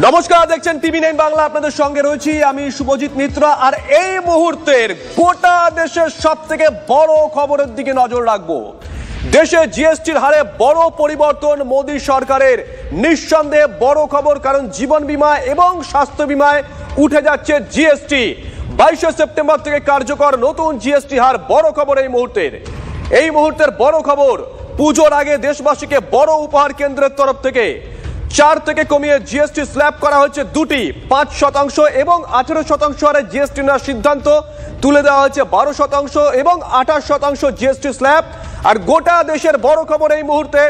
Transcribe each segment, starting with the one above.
নমস্কার, দেখছেন টিভি9 বাংলা। আপনাদের সঙ্গে রয়েছি আমি শুভজিৎ মিত্র। আর এই মুহূর্তের গোটা দেশের সবথেকে বড় খবরের দিকে নজর রাখবো। দেশে জিএসটির হারে বড় পরিবর্তন মোদী সরকারের, নিঃসন্দেহে বড় খবর, কারণ জীবন বীমা এবং স্বাস্থ্য বীমায় উঠে যাচ্ছে জিএসটি। 22 সেপ্টেম্বর থেকে কার্যকর নতুন জিএসটি হার। বড় খবর এই মুহূর্তের বড় খবর। পুজোর আগে দেশবাসীকে বড় উপহার কেন্দ্রের তরফ থেকে। 4 থেকে কমিয়ে জিএসটি স্ল্যাব করা হচ্ছে দুটি, 5% এবং 18% হারে জিএসটি নেওয়ার সিদ্ধান্ত তুলে দেওয়া হয়েছে 12% এবং 28% জিএসটি স্ল্যাব। আর গোটা দেশের বড় খবর এই মুহূর্তে,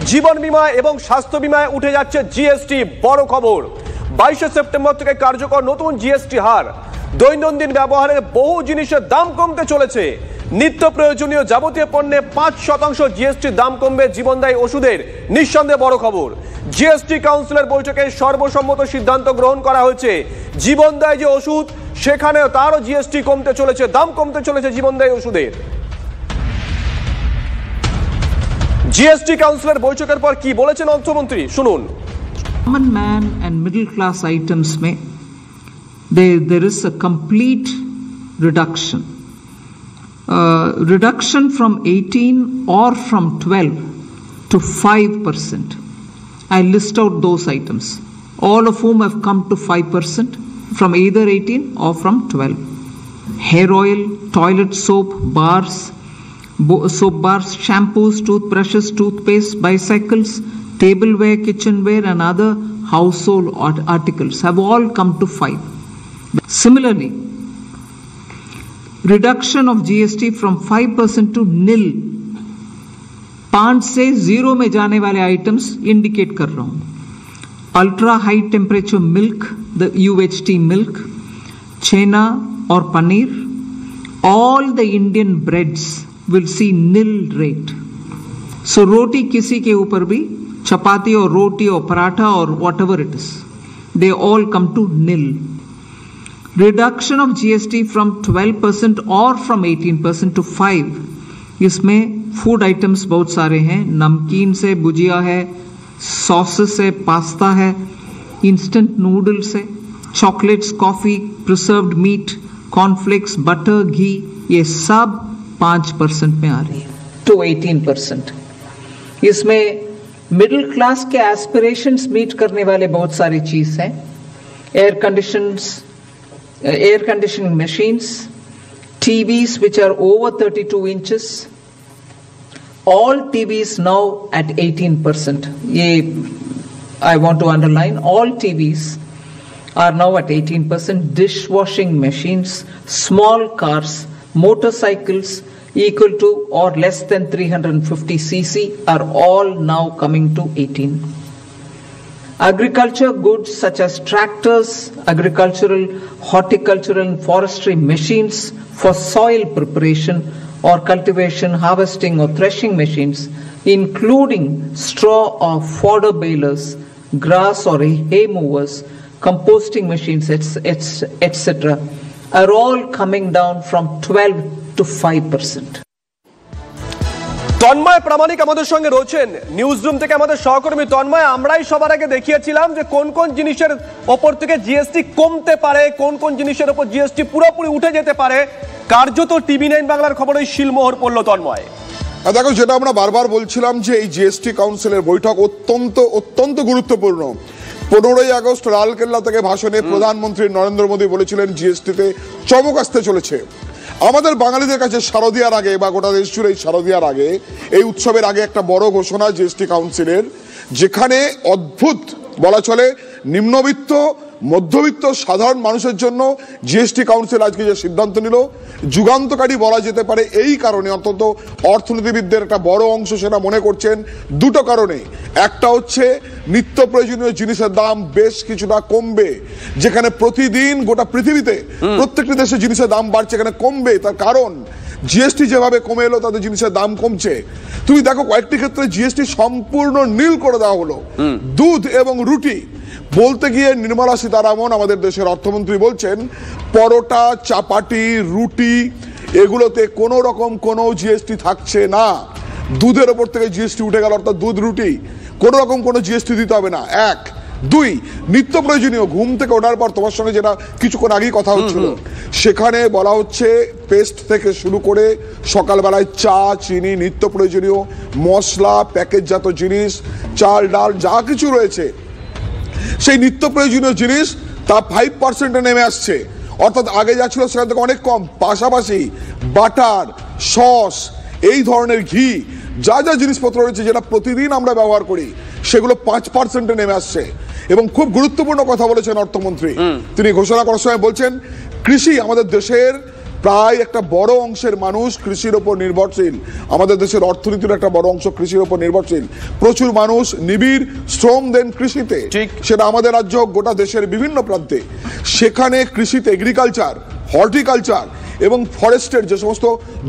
জীবন বীমা এবং স্বাস্থ্য বীমায় উঠে যাচ্ছে জিএসটি। বড় খবর, 22 সেপ্টেম্বর থেকে কার্যকর নতুন জিএসটি হার। দৈনন্দিন ব্যবহারের বহু জিনিসের দাম কমতে চলেছে। নিত্য প্রয়োজনীয় যাবতীয় পণ্যে 5% জিএসটির দাম কমবে। জীবনদায়ী ওষুধের নিঃসন্দেহে বড় খবর। জিএসটি কাউন্সিলের বৈঠকে সর্বসম্মত সিদ্ধান্ত গ্রহণ করা হয়েছে। জীবনদায়ী যে ওষুধ, সেখানেও তারও জিএসটি কমতে চলেছে, দাম কমতে চলেছে জীবনদায়ী ওষুধের। জিএসটি কাউন্সিলের বৈঠকের পর কি বলেছেন অর্থমন্ত্রী, শুনুন। Common man and middle class items में there is a complete reduction. Reduction from 18 or from 12 to 5%. I list out those items, all of whom have come to 5% from either 18 or from 12. Hair oil, toilet soap, bars, soap bars, shampoos, toothbrushes, toothpaste, bicycles, tableware, kitchenware and other household articles have all come to 5. Similarly, reduction of GST from 5% to nil. 5 से 0 में जाने वाले items indicate कर रहा हूं। Ultra high temperature milk, the UHT milk, chhena और paneer, all the Indian breads will see nil rate. So रोटी किसी के ऊपर भी, चपाती और रोटी और पराठा और whatever it is, they all come to nil. Reduction of GST from 12% or from 18% to 5. इसमें food items बहुत सारे हैं। नमकीन से भुजिया है, सॉसेस है, पास्ता है, इंस्टेंट नूडल्स है, chocolates, coffee, preserved meat, cornflakes, butter, ghee, ये सब 5% में आ रही है टू 18%। इसमें मिडिल क्लास के एस्पिरेशंस मीट करने वाले बहुत सारी चीज हैं। Air conditioning machines, TVs which are over 32 inches, all TVs now at 18%. I want to underline, all TVs are now at 18%. Dishwashing machines, small cars, motorcycles equal to or less than 350 cc are all now coming to 18. Agriculture goods such as tractors, agricultural, horticultural and forestry machines for soil preparation or cultivation, harvesting or threshing machines, including straw or fodder balers, grass or hay movers, composting machines, etc., are all coming down from 12 to 5%. Tanmoy প্রামাণিক আমাদের সঙ্গে রয়েছেন news room থেকে, আমাদের সহকর্মী। তন্ময়, আমরাই সবার আগে দেখিয়েছিলাম যে কোন কোন জিনিসের ওপর থেকে জিএসটি কমতে পারে, কোন কোন জিনিসের ওপর জিএসটি পুরোপুরি উঠে যেতে পারে। কার্যত টিভি9 বাংলার খবরে শিলমোহর পড়লো তন্ময়। দেখো, যেটা আমরা বারবার বলছিলাম যে এই জিএসটি কাউন্সিলের বৈঠক অত্যন্ত গুরুত্বপূর্ণ। 15ই আগস্ট লালকেল্লা থেকে ভাষণে প্রধানমন্ত্রী নরেন্দ্র মোদী বলেছিলেন জিএসটিতে চমক আসতে চলেছে। আমাদের বাঙালিদের কাছে শারদীয়ার আগে বা গোটা দেশ জুড়ে শারদীয়ার আগে, এই উৎসবের আগে একটা বড় ঘোষণা জিএসটি কাউন্সিলের, যেখানে অদ্ভুত বলা চলে নিম্নবিত্ত, মধ্যবিত্ত, সাধারণ মানুষের জন্য জিএসটি কাউন্সিল আজকে যে সিদ্ধান্ত নিল, যুগান্তকারী বলা যেতে পারে। এই কারণে অন্তত অর্থনীতিবিদদের একটা বড় অংশ সেটা মনে করছেন দুটো কারণে। একটা হচ্ছে নিত্য প্রয়োজনীয় জিনিসের দাম বেশ কিছুটা কমবে, যেখানে প্রতিদিন গোটা পৃথিবীতে প্রত্যেকটি দেশে জিনিসের দাম বাড়ছে, এখানে কমবে। তার কারণ জিএসটি যেভাবে কমে এলো তাতে জিনিসের দাম কমছে। তুমি দেখো, কয়েকটি ক্ষেত্রে জিএসটি সম্পূর্ণ নীল করে দেওয়া হলো। দুধ এবং রুটি বলতে গিয়ে নির্মলা সীতারামন আমাদের দেশের অর্থমন্ত্রী বলছেন পরোটা, চাপাটি, রুটি এগুলোতে কোনো রকম কোনো জিএসটি থাকছে না। দুধের ওপর থেকে জিএসটি উঠে গেল, অর্থাৎ দুধ, রুটি কোনো রকম কোনো জিএসটি দিতে হবে না। এক দুই, নিত্য প্রয়োজনীয় ঘুম থেকে ওঠার পর তোমার সঙ্গে যেটা কিছুক্ষণ আগেই কথা হচ্ছিল, সেখানে বলা হচ্ছে পেস্ট থেকে শুরু করে সকালবেলায় চা, চিনি, নিত্য প্রয়োজনীয় মশলা, প্যাকেটজাত জিনিস, চাল ডাল যা কিছু রয়েছে, সেই নিত্য প্রয়োজনীয় জিনিস তা 5% নেমে আসছে। অর্থাৎ আগে যা ছিল সেখান থেকে অনেক কম। পাশাপাশি বাটার, সস, এই ধরনের ঘি, যা যা জিনিসপত্র রয়েছে যেটা প্রতিদিন আমরা ব্যবহার করি, সেগুলো 5% নেমে আসছে। এবং খুব গুরুত্বপূর্ণ কথা বলেছেন অর্থমন্ত্রী, তিনি ঘোষণা করার সময় বলছেন কৃষি আমাদের দেশের প্রায় একটা বড় অংশের মানুষ কৃষির ওপর নির্ভরশীল। আমাদের দেশের অর্থনীতির একটা বড় অংশ কৃষির ওপর নির্ভরশীল। প্রচুর মানুষ নিবিড় শ্রম দেন কৃষিতে, সেটা আমাদের রাজ্য হোক গোটা দেশের বিভিন্ন প্রান্তে। সেখানে কৃষিতে এগ্রিকালচার, হর্টিকালচার এবং ফরেস্টের যে সমস্ত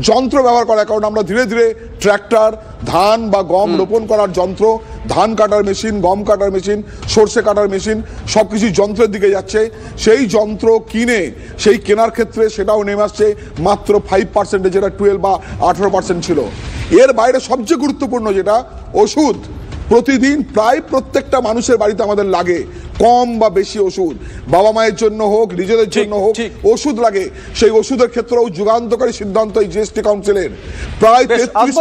যন্ত্র ব্যবহার করা, কারণ আমরা ধীরে ধীরে ট্র্যাক্টর, ধান বা গম রোপণ করার যন্ত্র, ধান কাটার মেশিন, গম কাটার মেশিন, সর্ষে কাটার মেশিন সবকিছু যন্ত্রের দিকে যাচ্ছে। সেই যন্ত্র কিনে সেই কেনার ক্ষেত্রে সেটাও নেমে আসছে মাত্র 5%, যেটা 12 বা 18% ছিল। এর বাইরে সবচেয়ে গুরুত্বপূর্ণ যেটা ওষুধ, প্রতিদিন প্রায় প্রত্যেকটা মানুষের বাড়িতে আমাদের লাগে কম বা বেশি ওষুধ, বাবা মায়ের জন্য হোক, নিজেদের জন্য হোক, ওষুধ লাগে। সেই ওষুধের ক্ষেত্রেও যুগান্তকারী সিদ্ধান্ত এই জিএসটি কাউন্সিলের। প্রায় 33টি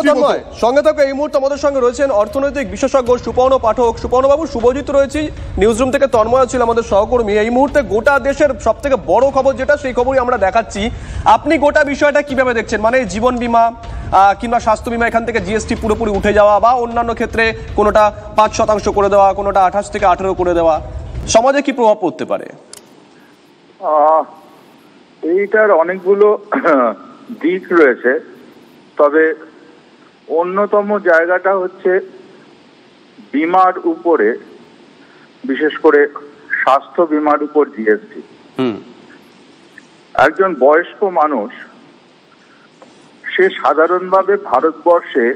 সঙ্গে থাকা এই মুহূর্তে আমাদের সঙ্গে রয়েছেন অর্থনৈতিক বিশেষজ্ঞ সুপর্ণ পাঠক। সুপর্ণ বাবু, শুভজিৎ রয়েছি, নিউজরুম থেকে তন্ময় ছিল আমাদের সহকর্মী। এই মুহূর্তে গোটা দেশের সব থেকে বড় খবর যেটা, সেই খবরই আমরা দেখাচ্ছি। আপনি গোটা বিষয়টা কিভাবে দেখছেন? মানে জীবন বীমা কিংবা স্বাস্থ্য বীমা, এখান থেকে জিএসটি পুরোপুরি উঠে যাওয়া বা অন্যান্য ক্ষেত্রে কোনোটা 5% করে দেওয়া, কোনোটা 28 থেকে 18 করে দেওয়া, সমাজে কি প্রভাব পড়তে পারে? এইটার অনেকগুলো দিক রয়েছে, তবে অন্যতম জায়গাটা হচ্ছে বীমার উপরে, বিশেষ করে স্বাস্থ্য বীমার উপর জিএসটি। একজন বয়স্ক মানুষ সে সাধারণভাবে ভারতবর্ষে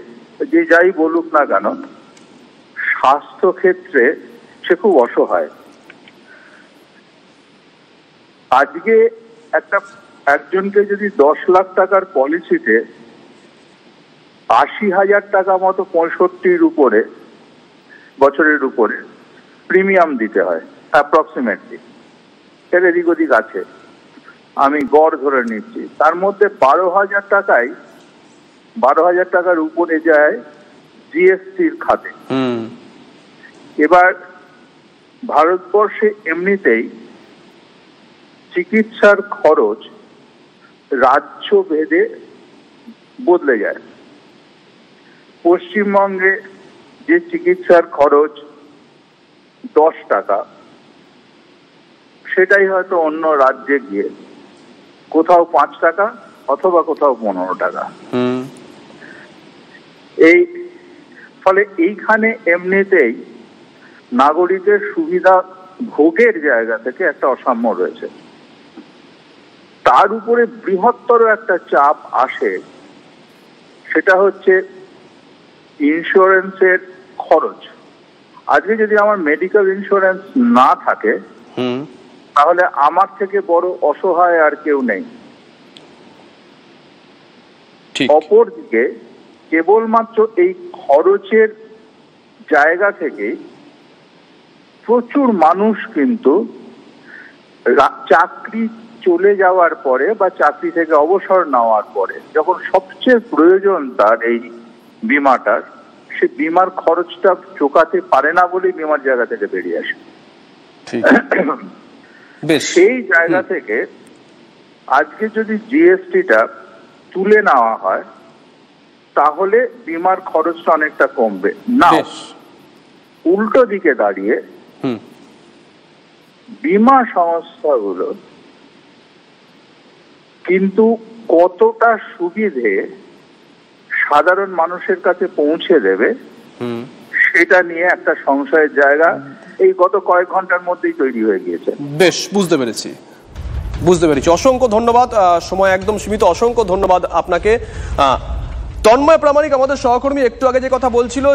যে যাই বলুক না কেন, স্বাস্থ্য ক্ষেত্রে সে খুব অসহায়। আজকে একজনকে যদি 10 লাখ টাকার পলিসিতে 80,000 টাকা মতো 65 উপরে বছরের উপরে প্রিমিয়াম দিতে হয় অ্যাপ্রক্সিমেটলি, এর এদিক ওদিক আছে, আমি গড় ধরে নিচ্ছি, তার মধ্যে 12,000 টাকার উপরে যায় জিএসটির খাতে। এবার ভারতবর্ষে এমনিতেই চিকিৎসার খরচ রাজ্য ভেদে বদলে যায়। পশ্চিমবঙ্গে যে চিকিৎসার খরচ 10 টাকা, সেটাই হয়তো অন্য রাজ্যে গিয়ে কোথাও 5 টাকা অথবা কোথাও 15 টাকা। এই ফলে এইখানে এমনিতেই নাগরিকের সুবিধা ভোগের জায়গা থেকে একটা অসাম্য রয়েছে। তার উপরে বৃহত্তর একটা চাপ আসে, সেটা হচ্ছে ইন্স্যুরেন্সের খরচ। আজকে যদি আমার মেডিকেল ইন্স্যুরেন্স না থাকে, তাহলে আমার থেকে বড় অসহায় আর কেউ নেই। অপরদিকে কেবলমাত্র এই খরচের জায়গা থেকে প্রচুর মানুষ কিন্তু চাকরি চলে যাওয়ার পরে বা চাকরি থেকে অবসর নেওয়ার পরে যখন সবচেয়ে প্রয়োজন তার এই বীমাটার, সে বীমার খরচটা চোকাতে পারে না বলেই বীমার জায়গা থেকে বেরিয়ে আসে। সেই জায়গা থেকে আজকে যদি জিএসটিটা তুলে নেওয়া হয়, তাহলে বীমার খরচটা অনেকটা কমবে না। উল্টো দিকে দাঁড়িয়ে বীমা সংস্থাগুলো কিন্তু কতটা সুবিধে সাধারণ মানুষের কাছে পৌঁছে দেবে, সেটা নিয়ে একটা সংশয়ের জায়গা এই গত কয়েক ঘন্টার মধ্যেই তৈরি হয়ে গিয়েছে। বেশ, বুঝতে পেরেছি। অসংখ্য ধন্যবাদ, সময় একদম সীমিত। অসংখ্য ধন্যবাদ আপনাকে। তন্ময় প্রামাণিক আমাদের সহকর্মী একটু আগে যে কথা বলছিল,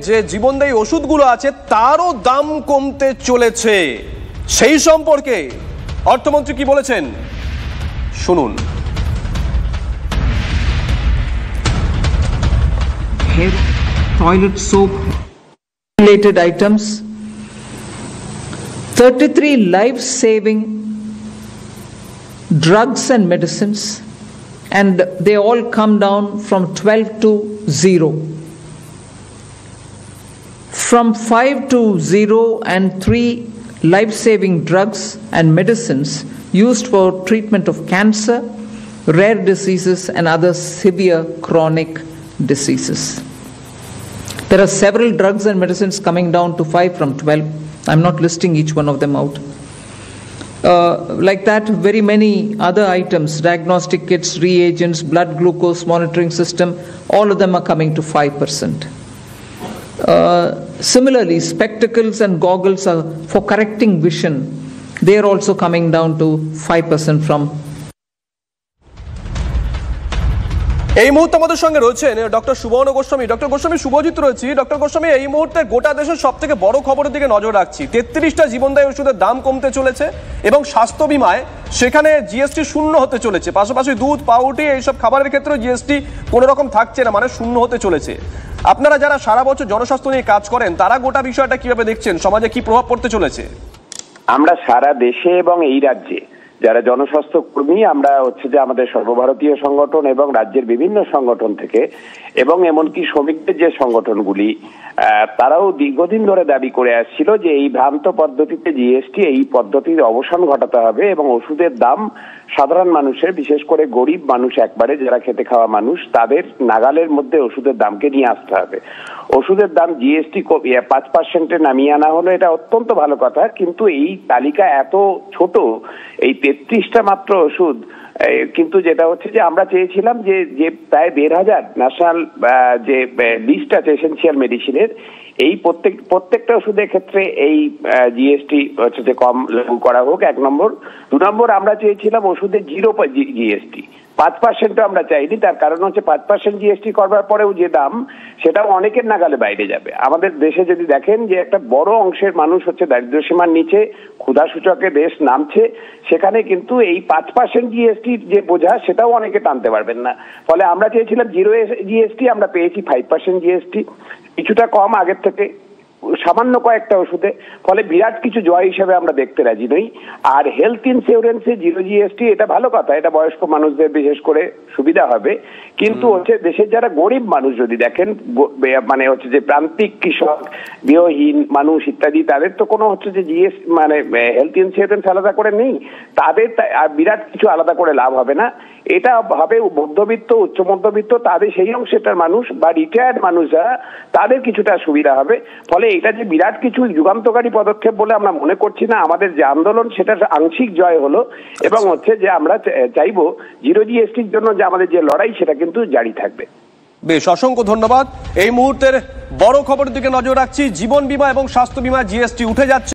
যে জীবনদায়ী ওষুধগুলো আছে তারও দাম কমতে চলেছে, সেই সম্পর্কে অর্থমন্ত্রী কি বলেছেন শুনুন। Hair, toilet soap related items 33 life-saving drugs and medicines, and they all come down from 12 to 0. From 5 to 0 and 3 life-saving drugs and medicines used for treatment of cancer, rare diseases and other severe chronic diseases. There are several drugs and medicines coming down to 5 from 12. I'm not listing each one of them out. Like that, very many other items, diagnostic kits, reagents, blood glucose monitoring system, all of them are coming to 5%. Similarly, spectacles and goggles are for correcting vision. They are also coming down to 5% from. এই মুহূর্তে আমাদের সঙ্গে রয়েছেন doctor সুবর্ণ Goswami. Doctor Goswami, Subhajit রয়েছি। Doctor Goswami, এই মুহূর্তে গোটা দেশের সব থেকে বড় খবরের দিকে নজর রাখছি। 33টা জীবনদায়ী ওষুধের দাম কমতে চলেছে এবং স্বাস্থ্য বিমায় সেখানে জিএসটি শূন্য হতে চলেছে। পাশাপাশি দুধ, পাউরুটি এইসব খাবারের ক্ষেত্রে জিএসটি কোনো রকম থাকছে না, মানে শূন্য হতে চলেছে। আপনারা যারা সারা বছর জনস্বাস্থ্য নিয়ে কাজ করেন, তারা গোটা বিষয়টা কিভাবে দেখছেন? সমাজে কি প্রভাব পড়তে চলেছে? আমরা সারা দেশে এবং এই রাজ্যে যারা জনস্বাস্থ্য কর্মী, আমরা হচ্ছে যে আমাদের সর্বভারতীয় সংগঠন এবং রাজ্যের বিভিন্ন সংগঠন থেকে এবং এমনকি শ্রমিকদের যে সংগঠনগুলি, তারাও দীর্ঘদিন ধরে দাবি করে আসছিল যে এই ভ্রান্ত পদ্ধতিতে জিএসটি, এই পদ্ধতির অবসান ঘটাতে হবে এবং ওষুধের দাম সাধারণ মানুষের, বিশেষ করে গরিব মানুষ, একবারে যারা খেতে খাওয়া মানুষ, তাদের নাগালের মধ্যে ওষুধের দামকে নিয়ে আসতে হবে। ওষুধের দাম জিএসটি 5% নামিয়ে আনা হলো, এটা অত্যন্ত ভালো কথা, কিন্তু এই তালিকা এত ছোট, এই 33টা মাত্র ওষুধ, কিন্তু যেটা হচ্ছে যে আমরা চেয়েছিলাম যে প্রায় 1,500 ন্যাশনাল যে লিস্ট আছে এসেনশিয়াল মেডিসিনের, এই প্রত্যেকটা ওষুধের ক্ষেত্রে এই জিএসটি হচ্ছে যে কম লাগু করা হোক, 1 নম্বর। 2 নম্বর, আমরা চেয়েছিলাম ওষুধের 0 জিএসটি, 5% আমরা চাইনি। তার কারণ হচ্ছে 5% জিএসটি করবার পরেও যে দাম, সেটাও অনেকের নাগালে বাইরে যাবে। আমাদের দেশে যদি দেখেন যে একটা বড় অংশের মানুষ হচ্ছে দারিদ্র্যসীমার নিচে, ক্ষুধা সূচকে দেশ নামছে, সেখানে কিন্তু এই 5% জিএসটি যে বোঝা, সেটাও অনেকে টানতে পারবেন না। ফলে আমরা চেয়েছিলাম 0 জিএসটি, আমরা পেয়েছি 5% জিএসটি, কিছুটা কম আগের থেকে সামান্য কয়েকটা ওষুধে। ফলে বিরাট কিছু জয় হিসেবে আমরা দেখতে রাজি নই। আর হেলথ ইন্স্যুরেন্সে 0 জিএসটি, এটা ভালো কথা, এটা বয়স্ক মানুষদের বিশেষ করে সুবিধা হবে। কিন্তু হচ্ছে দেশের যারা গরিব মানুষ যদি দেখেন, মানে হচ্ছে যে প্রান্তিক কৃষক, গৃহহীন মানুষ ইত্যাদি, তাদের তো কোনো হচ্ছে যে জিএস মানে হেলথ ইন্স্যুরেন্স আলাদা করে নেই, তাদের বিরাট কিছু আলাদা করে লাভ হবে না। এটা হবে মধ্যবিত্ত, উচ্চ মধ্যবিত্ত, তাদের সেই অংশটার মানুষ বা রিটায়ার্ড মানুষ যারা, তাদের কিছুটা সুবিধা হবে। ফলে এটা যে বিরাট কিছু যুগান্তকারী পদক্ষেপ বলে আমরা মনে করছি না। আমাদের যে আন্দোলন, সেটা আংশিক জয় হলো এবং হচ্ছে যে আমরা চাইবো 0 জিএসটির জন্য যে আমাদের যে লড়াই, সেটা কিন্তু জারি থাকবে। বেশ, অসংখ্য ধন্যবাদ। এই মুহূর্তের বড় খবরের দিকে নজর রাখছি। জীবন বীমা এবং স্বাস্থ্য বীমা জিএসটি উঠে যাচ্ছে।